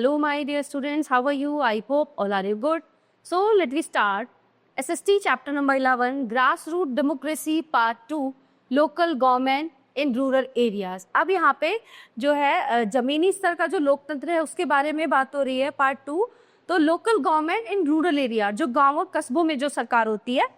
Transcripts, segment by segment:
Hello, my dear students. How are you? I hope all are you good. So, let me start. SST chapter number 11, Grassroots Democracy Part 2, Local Government in Rural Areas. अब यहाँ पे जो है जमीनी स्तर का जो लोकतंत्र है उसके बारे में बात हो रही है पार्ट 2. तो local government in rural area, जो गाँव और कस्बों में जो सरकार होती है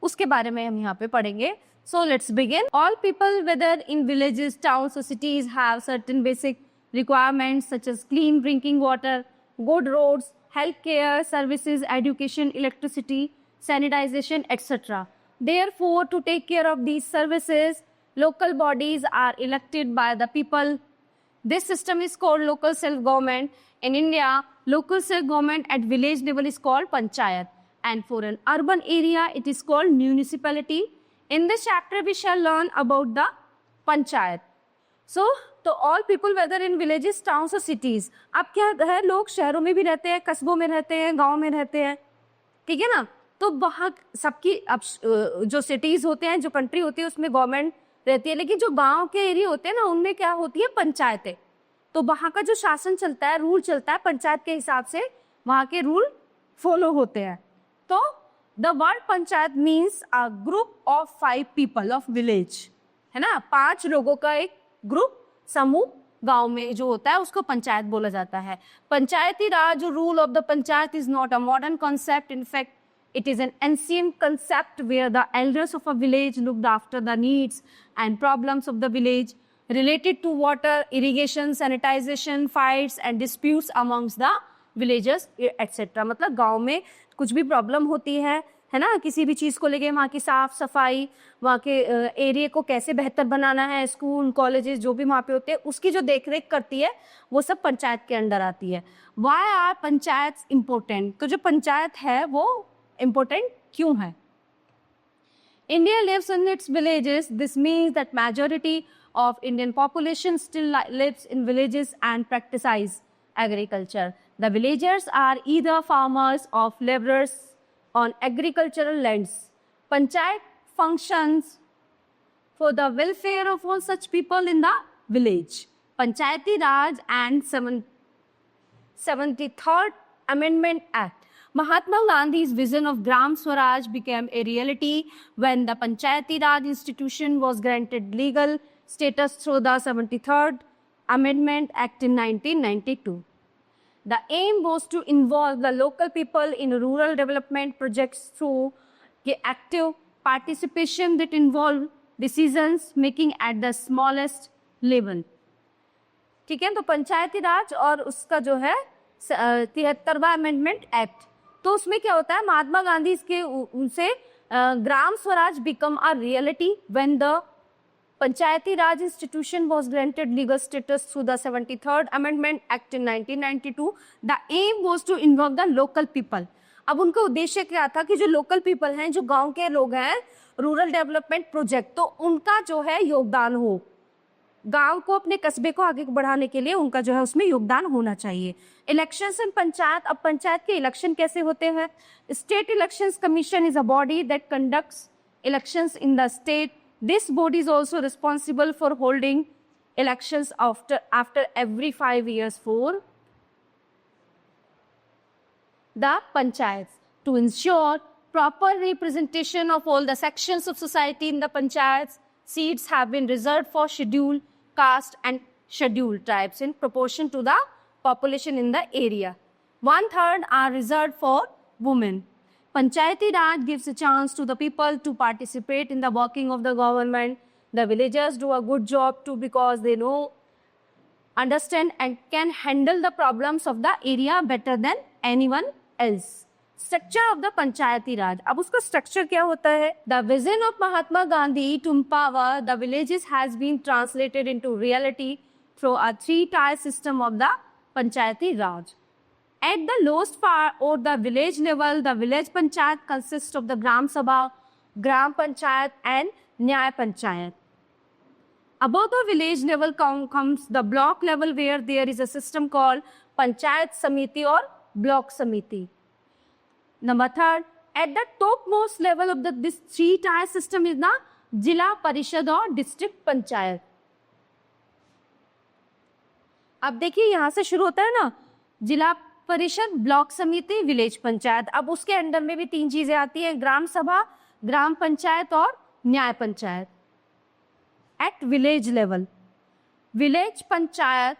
उसके बारे में हम यहाँ पे पढ़ेंगे. So let's begin. All people, whether in villages, towns or cities, have certain basic requirements such as clean drinking water, good roads, healthcare services, education, electricity, sanitization, etc. Therefore, to take care of these services, local bodies are elected by the people. This system is called local self-government. In India, local self-government at village level is called panchayat, and for an urban area, it is called municipality. In this chapter, we shall learn about the panchayat. So, तो all people whether in villages, towns or cities. अब क्या है, लोग शहरों में भी रहते हैं, कस्बों में रहते हैं, गाँव में रहते हैं, ठीक है ना. तो वहाँ सबकी अब जो सिटीज होते हैं, जो कंट्री होती है उसमें गवर्नमेंट रहती है, लेकिन जो गांव के एरिया होते हैं ना उनमें क्या होती है, पंचायतें. तो वहाँ का जो शासन चलता है, रूल चलता है, पंचायत के हिसाब से वहाँ के रूल फॉलो होते हैं. तो the word panchayat means a group of 5 people of village, है ना. 5 लोगों का एक ग्रुप, समूह गांव में जो होता है उसको पंचायत बोला जाता है. Panchayati Raj, rule of the panchayat is not a modern concept. In fact it is an ancient concept where the elders of a village looked after the needs and problems of the village related to water, irrigation, sanitization, fights and disputes amongst the villagers, etc. मतलब गांव में कुछ भी problem होती है ना, किसी भी चीज़ को लेके, वहाँ की साफ सफाई, वहाँ के एरिया को कैसे बेहतर बनाना है, स्कूल कॉलेजेस जो भी वहाँ पे होते हैं उसकी जो देखरेख करती है वो सब पंचायत के अंडर आती है. Why are panchayat important? तो जो पंचायत है वो इम्पोर्टेंट क्यों है? India lives in its villages. This means that majority of Indian population still lives in villages and practices agriculture. The villagers are either farmers or laborers on agricultural lands. Panchayat functions for the welfare of all such people in the village. Panchayati Raj and 73rd Amendment Act. Mahatma Gandhi's vision of Gram Swaraj became a reality when the Panchayati Raj institution was granted legal status through the 73rd Amendment Act in 1992. The aim was to involve the local people in rural development projects through active participation that involved decisions making at the smallest level. ठीक है, तो पंचायती राज और उसका जो है 73वां amendment act, तो उसमें क्या होता है, महात्मा गांधी इसके उनसे Gram Swaraj become a reality when the Panchayati Raj institution was granted legal status through the 73rd amendment act in 1992. The aim was to involve the local people. अब उनका उद्देश्य क्या था कि जो लोकल पीपल हैं, जो गांव के लोग हैं, रूरल डेवलपमेंट प्रोजेक्ट, तो उनका जो है योगदान हो, गांव को, अपने कस्बे को आगे बढ़ाने के लिए उनका जो है उसमें योगदान होना चाहिए. Elections in panchayat. अब पंचायत के इलेक्शन कैसे होते हैं? State elections commission is a body that conducts elections in the state. This body is also responsible for holding elections after every 5 years for the panchayat to ensure proper representation of all the sections of society in the panchayats. Seats have been reserved for scheduled caste and scheduled tribes in proportion to the population in the area. 1/3 are reserved for women. Panchayati Raj gives a chance to the people to participate in the working of the government. The villagers do a good job too because they know, understand and can handle the problems of the area better than anyone else. Structure of the Panchayati Raj. अब उसका structure क्या होता है? The vision of Mahatma Gandhi to empower the villages has been translated into reality through a 3-tier system of the Panchayati Raj. At the lowest part or the village level, the village panchayat consists of the Gram Sabha, Gram Panchayat and Nyay Panchayat. Above the village level comes the block level where there is a system called Panchayat Samiti or Block Samiti. Number 3rd, at the topmost level of this 3-tier system is the Jila Parishad or District Panchayat. अब देखिए यहाँ से शुरू होता है ना, जिला परिषद, ब्लॉक समिति, विलेज पंचायत। अब उसके अंडर में भी 3 चीजें आती हैं, ग्राम सभा, ग्राम पंचायत और न्याय panchayat. At village level, village panchayat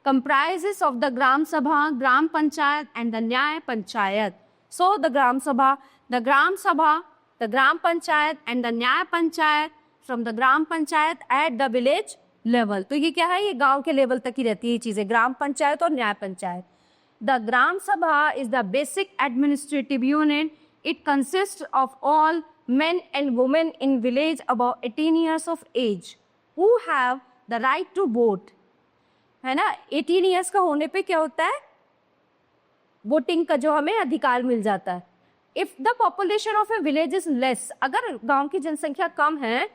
comprises of the Gram Sabha, Gram Panchayat and the Nyay Panchayat. So the Gram Sabha, the Gram Panchayat and the Nyay Panchayat from the Gram Panchayat at the village level. तो ये क्या है, ये गांव के level तक ही रहती है ये चीजें, ग्राम पंचायत और न्याय panchayat. The Gram Sabha is the basic administrative unit. It consists of all men and women in village above 18 years of age who have the right to vote. है ना, 18 ईयर्स का होने पे क्या होता है, वोटिंग का जो हमें अधिकार मिल जाता है। If the population of A village is less, अगर गांव की जनसंख्या कम है,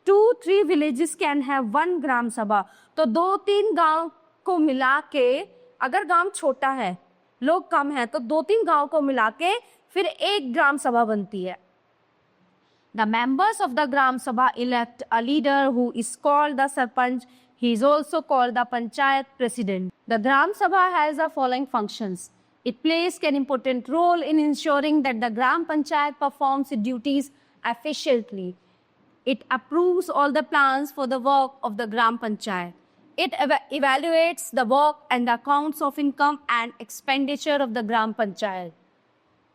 2-3 विलेजेस कैन हैव 1 ग्राम सभा। तो 2-3 गांव को मिला के, अगर गांव छोटा है, लोग कम है, तो 2-3 गांव को मिला के फिर 1 ग्राम सभा बनती है। The members of the Gram Sabha elect a leader who is called the Sarpanch. He is also called the Panchayat President. The Gram Sabha has the following functions. It plays an important role in ensuring that the Gram Panchayat performs its duties efficiently. It approves all the plans for the work of the Gram Panchayat. It evaluates the work and the accounts of income and expenditure of the Gram Panchayat.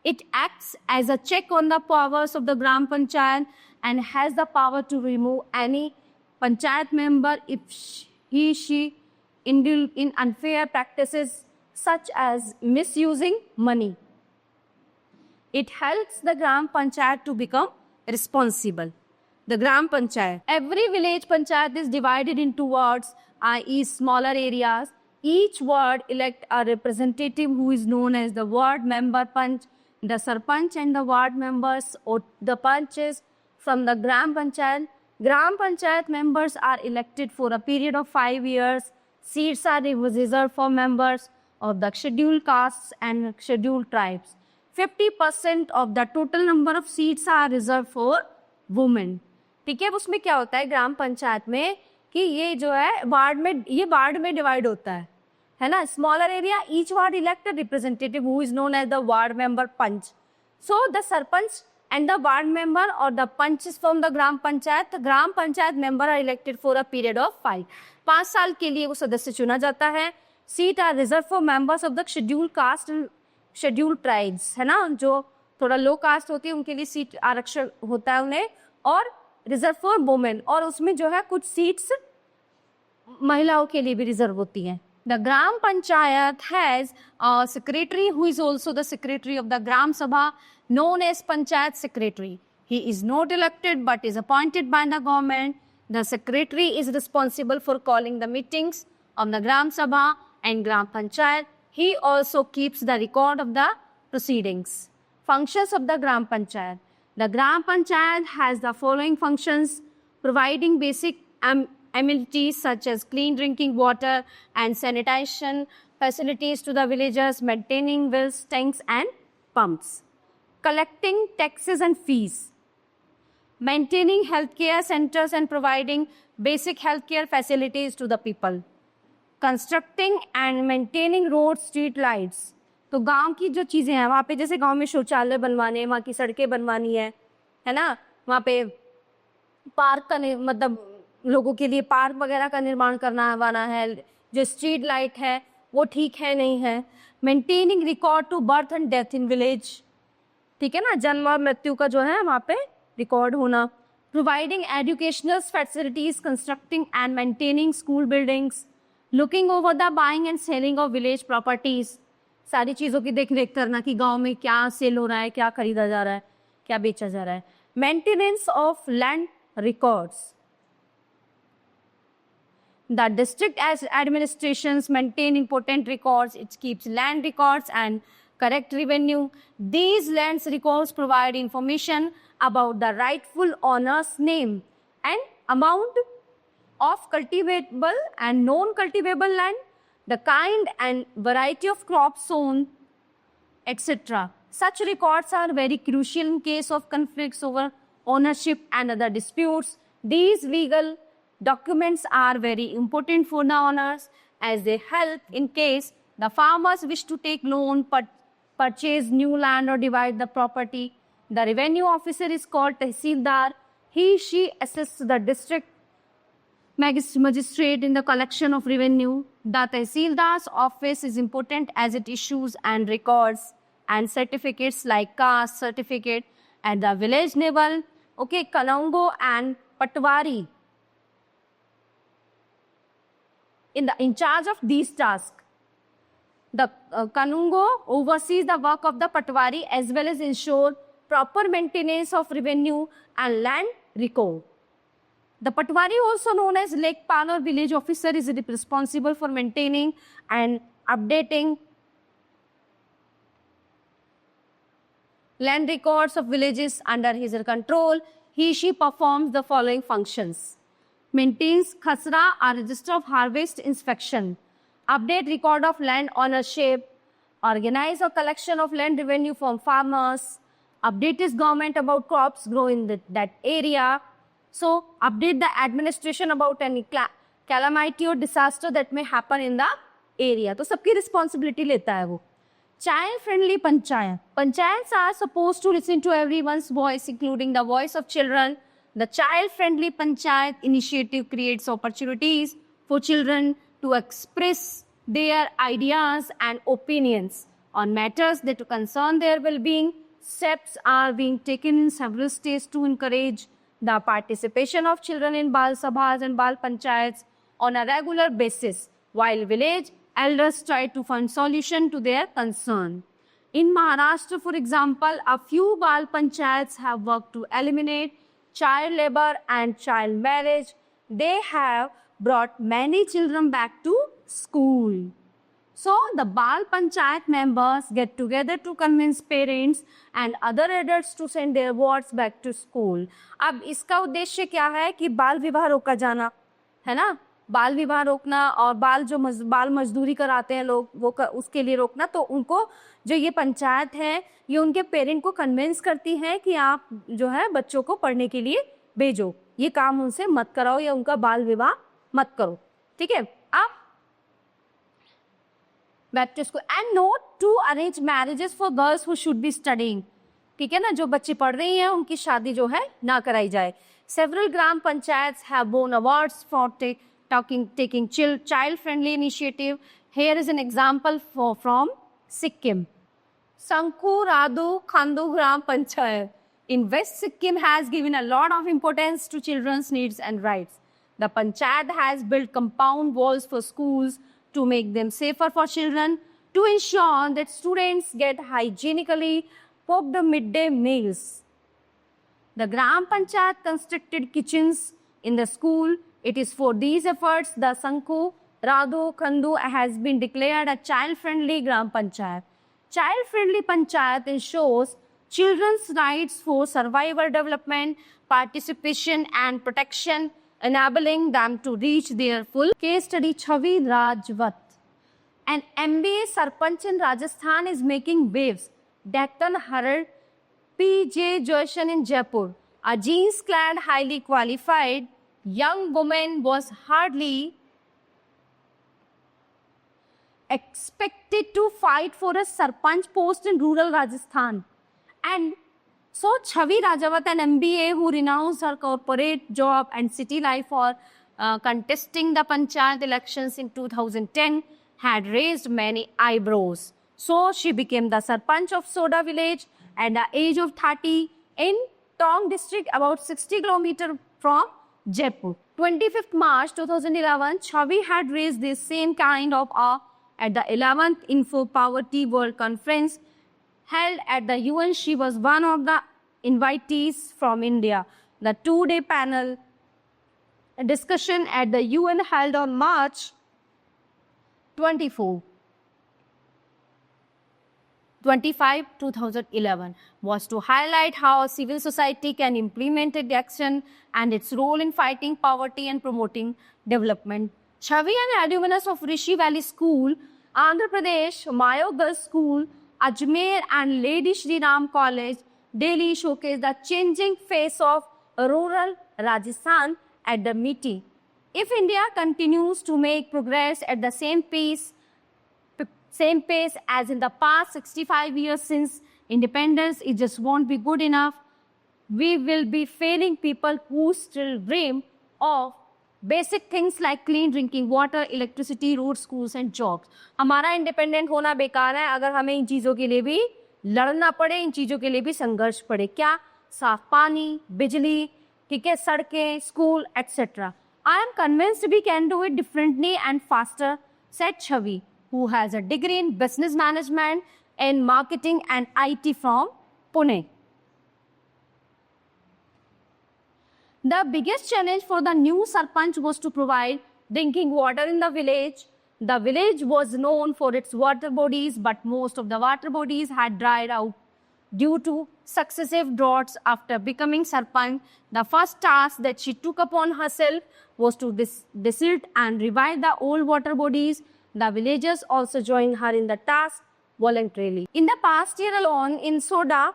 It acts as a check on the powers of the Gram Panchayat and has the power to remove any Panchayat member if she indulge in unfair practices such as misusing money. It helps the Gram Panchayat to become responsible. The Gram Panchayat. Every village Panchayat is divided into wards, i.e. smaller areas. Each ward elect a representative who is known as the ward member Panch, the Sarpanch and the ward members or the Panches from the Gram Panchayat. Gram Panchayat members are elected for a period of 5 years. Seats are reserved for members of the scheduled castes and scheduled tribes. 50% of the total number of seats are reserved for women. ठीक है, उसमें क्या होता है ग्राम पंचायत में कि ये जो है वार्ड में डिवाइड होता है ना, smaller area, each ward elect representative who is known as the ward member panch. So the sarpanch and the ward member or the punches from the gram panchayat, the gram panchayat member are elected for a period of 5 साल के लिए वो सदस्य चुना जाता है. Seat are reserved for members of the scheduled caste and scheduled tribes, है ना, जो थोड़ा लो कास्ट होती है उनके लिए सीट आरक्षण होता है उन्हें, और रिजर्व फॉर वुमेन, और उसमें जो है कुछ सीट्स महिलाओं के लिए भी रिजर्व होती हैं. The Gram Panchayat has a secretary who is also the secretary of the Gram Sabha, known as Panchayat Secretary. He is not elected but is appointed by the government. The secretary is responsible for calling the meetings of the Gram Sabha and Gram Panchayat. He also keeps the record of the proceedings. Functions of the Gram Panchayat. The Gram Panchayat has the following functions: providing basic amenities such as clean drinking water and sanitation facilities to the villagers, maintaining wells, tanks and pumps, collecting taxes and fees, maintaining healthcare centers and providing basic healthcare facilities to the people, constructing and maintaining roads, street lights. तो गांव की जो चीज़ें हैं वहाँ पे, जैसे गांव में शौचालय बनवाने, वहाँ की सड़कें बनवानी है ना, वहाँ पे पार्क का मतलब लोगों के लिए पार्क वगैरह का निर्माण करवाना है, जो स्ट्रीट लाइट है वो ठीक है नहीं है, maintaining record to birth and death in village, ठीक है ना, जन्म और मृत्यु का जो है वहाँ पे रिकॉर्ड होना, providing educational facilities, constructing and maintaining school buildings, looking over the buying and selling of village properties, सारी चीज़ों की देख रेख करना कि गाँव में क्या सेल हो रहा है, क्या खरीदा जा रहा है, क्या बेचा जा रहा है, maintenance of land records. The district administrations maintain important records. It keeps land records and correct revenue. These lands records provide information about the rightful owner's name and amount of cultivable and non-cultivable land, the kind and variety of crops sown, etc. Such records are very crucial in case of conflicts over ownership and other disputes. These legal documents are very important for the owners. as they help in case the farmers wish to take loan, purchase new land or divide the property. The revenue officer is called Tehsildar. She assists the district magistrate in the collection of revenue. The Tehsildar's office is important as it issues and records and certificates like caste certificate at the village level. Okay, Kanongo and Patwari in charge of these tasks. The Kanungo oversees the work of the Patwari as well as ensure proper maintenance of revenue and land record. The Patwari, also known as Lekpal or village officer, is responsible for maintaining and updating land records of villages under his control. She performs the following functions: maintains khasra, a register of harvest inspection, update record of land ownership, organize a collection of land revenue from farmers, update his government about crops grown in that area. So, update the administration about any calamity or disaster that may happen in the area. तो सबकी responsibility लेता है वो. Child-friendly panchayat. Panchayats are supposed to listen to everyone's voice, including the voice of children. The child-friendly panchayat initiative creates opportunities for children to express their ideas and opinions on matters that concern their well-being. Steps are being taken in several states to encourage the participation of children in Bal Sabhas and Bal Panchayats on a regular basis, while village elders try to find solution to their concern. In Maharashtra, for example, a few Bal Panchayats have worked to eliminate child labor and child marriage. They have brought many children back to school. So, the Bal Panchayat members get together to convince parents and other adults to send their wards back to school. अब इसका उद्देश्य क्या है कि बाल विवाह रोका जाना, है ना? बाल विवाह रोकना और बाल मजदूरी कराते हैं लोग, उसके लिए रोकना. तो उनको जो ये पंचायत है, ये उनके पेरेंट को कन्विंस करती है कि आप जो है बच्चों को पढ़ने के लिए भेजो, ये काम उनसे मत कराओ या उनका बाल विवाह मत करो. ठीक है? अब back to school and not to arrange marriages for girls who should be studying. ठीक है ना, जो बच्चे पढ़ रही हैं उनकी शादी जो है ना कराई जाए. Several gram panchayats have won awards for taking child friendly initiative. Here is an example from Sikkim. Sanku Radu Khandu Gram Panchayat in West Sikkim has given a lot of importance to children's needs and rights. The panchayat has built compound walls for schools to make them safer for children, to ensure that students get hygienically cooked midday meals. The Gram Panchayat constructed kitchens in the school. It is for these efforts the Sanku Radu Khandu has been declared a child-friendly Gram Panchayat. Child-friendly Panchayat ensures children's rights for survival development, participation and protection, enabling them to reach their full. Case study Chhavi Rajwat. An MBA Sarpanch in Rajasthan is making waves. Deccan Herald P.J. Joyshan in Jaipur. A jeans-clad, highly qualified young woman was hardly expected to fight for a Sarpanch post in rural Rajasthan. And so, Chhavi Rajwat, an MBA who renounced her corporate job and city life for contesting the Panchayat elections in 2010, had raised many eyebrows. So, she became the Sarpanch of Soda village at the age of 30 in Tong district, about 60 km from Jaipur. 25th March 2011, Chhavi had raised this same kind of awe at the 11th Info Poverty World Conference held at the UN. She was one of the invitees from India. The two-day panel discussion at the UN held on March 25, 2011 was to highlight how civil society can implement action and its role in fighting poverty and promoting development. Chhavi, an alumnus of Rishi Valley School, Andhra Pradesh, Mayo Girls School, Ajmer and Lady Shri Ram College, Delhi showcased the changing face of rural Rajasthan at the meeting. If India continues to make progress at the same pace as in the past 65 years since independence, it just won't be good enough. We will be failing people who still dream of basic things like clean drinking water, electricity, roads, schools and jobs. हमारा independent होना बेकार है अगर हमें इन चीज़ों के लिए भी लड़ना पड़े, इन चीज़ों के लिए भी संघर्ष पड़े. क्या? साफ पानी, बिजली, ठीक है, सड़कें, school, etc. I am convinced we can do it differently and faster, said Chavi, who has a degree in business management and marketing and IT from Pune. The biggest challenge for the new Sarpanch was to provide drinking water in the village. The village was known for its water bodies, but most of the water bodies had dried out due to successive droughts. After becoming Sarpanch, the first task that she took upon herself was to desilt and revive the old water bodies. The villagers also joined her in the task voluntarily. In the past year alone, in Soda,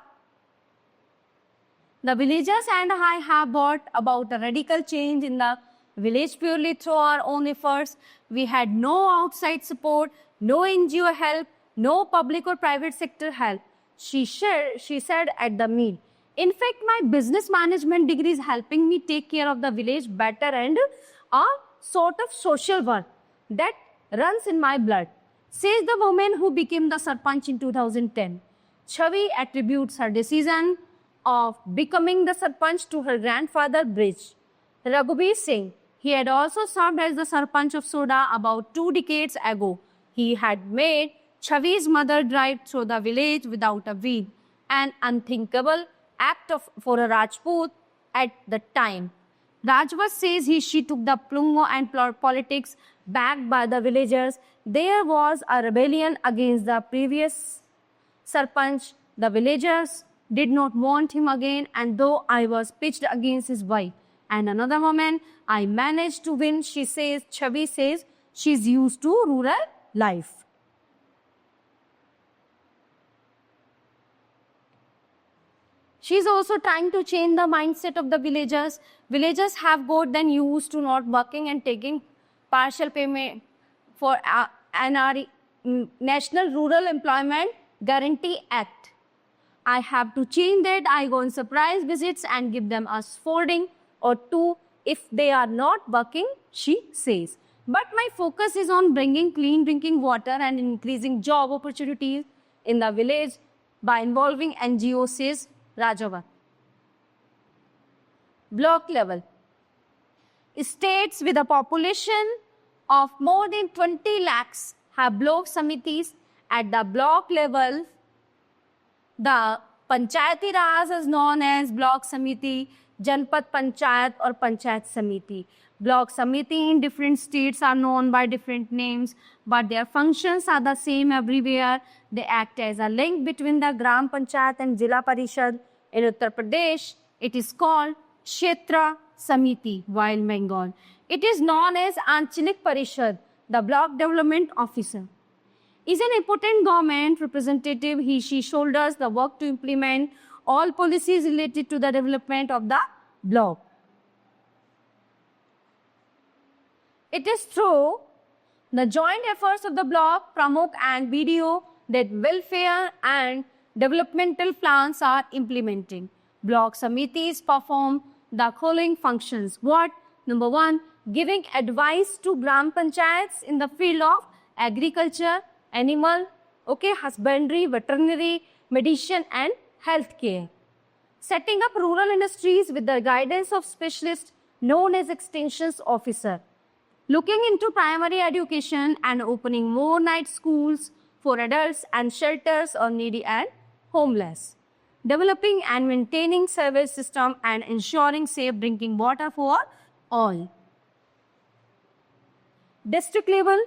the villagers and I have brought about a radical change in the village purely through our own efforts. We had no outside support, no NGO help, no public or private sector help. She said at the meet. In fact, my business management degree is helping me take care of the village better and a sort of social work that runs in my blood, says the woman who became the Sarpanch in 2010. Chavi attributes her decision of becoming the Sarpanch to her grandfather Brij Raghubir Singh. He had also served as the Sarpanch of Soda about 2 decades ago. He had made Chavi's mother drive through the village without a weed, an unthinkable act for a Rajput at the time. Rajvat says she took the plungo and politics backed by the villagers. There was a rebellion against the previous Sarpanch. The villagers did not want him again, and though I was pitched against his wife and another woman, I managed to win, she says. Chavi says she's used to rural life. She's also trying to change the mindset of the villagers. Villagers have got then used to not working and taking partial payment for NRE, National Rural Employment Guarantee Act. I have to change that. I go on surprise visits and give them a scolding or 2 if they are not working, she says. But my focus is on bringing clean drinking water and increasing job opportunities in the village by involving NGOs, says Rajava. Block level. States with a population of more than 20 lakhs have block samitis. At the block level, the Panchayati Raj is known as Block Samiti, Janpad Panchayat or Panchayat Samiti. Block Samiti in different states are known by different names, but their functions are the same everywhere. They act as a link between the Gram Panchayat and Jila Parishad. In Uttar Pradesh, it is called Kshetra Samiti, while Bengal, it is known as Anchalik Parishad, the block development officer. Is an important government representative. She shoulders the work to implement all policies related to the development of the block. It is through the joint efforts of the block, Pramukh and BDO that welfare and developmental plans are implementing. Block Samitis perform the following functions. What? Number 1, giving advice to Gram Panchayats in the field of agriculture, animal, husbandry, veterinary, medicine and healthcare. Setting up rural industries with the guidance of specialists known as extensions officer. Looking into primary education and opening more night schools for adults and shelters or needy and homeless. Developing and maintaining sewage system and ensuring safe drinking water for all. District level.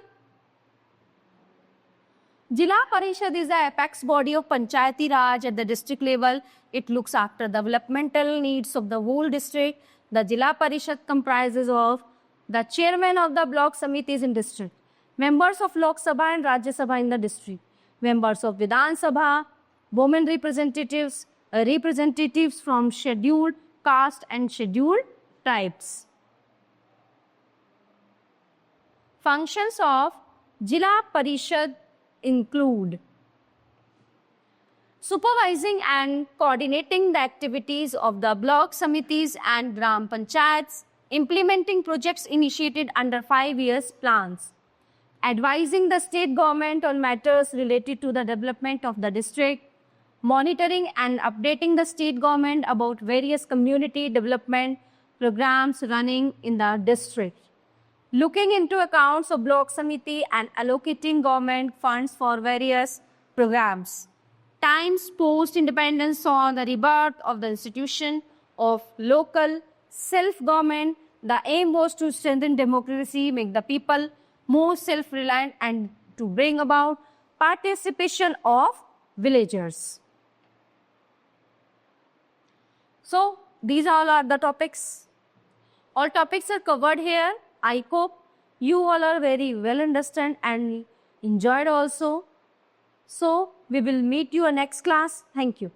Jila Parishad is the apex body of Panchayati Raj at the district level. It looks after the developmental needs of the whole district. The Jila Parishad comprises of the chairman of the block samitis in district, members of Lok Sabha and Rajya Sabha in the district, members of Vidhan Sabha, women representatives, representatives from scheduled caste and scheduled tribes. Functions of Jila Parishad include supervising and coordinating the activities of the block samitis and gram panchayats, implementing projects initiated under 5 years plans, advising the state government on matters related to the development of the district, monitoring and updating the state government about various community development programs running in the district, looking into accounts of block samiti and allocating government funds for various programs. Times post-independence saw the rebirth of the institution of local self-government. The aim was to strengthen democracy, make the people more self-reliant, and to bring about participation of villagers. So, these all are the topics. All topics are covered here. I hope you all are very well understand and enjoyed also. So, we will meet you in next class. Thank you.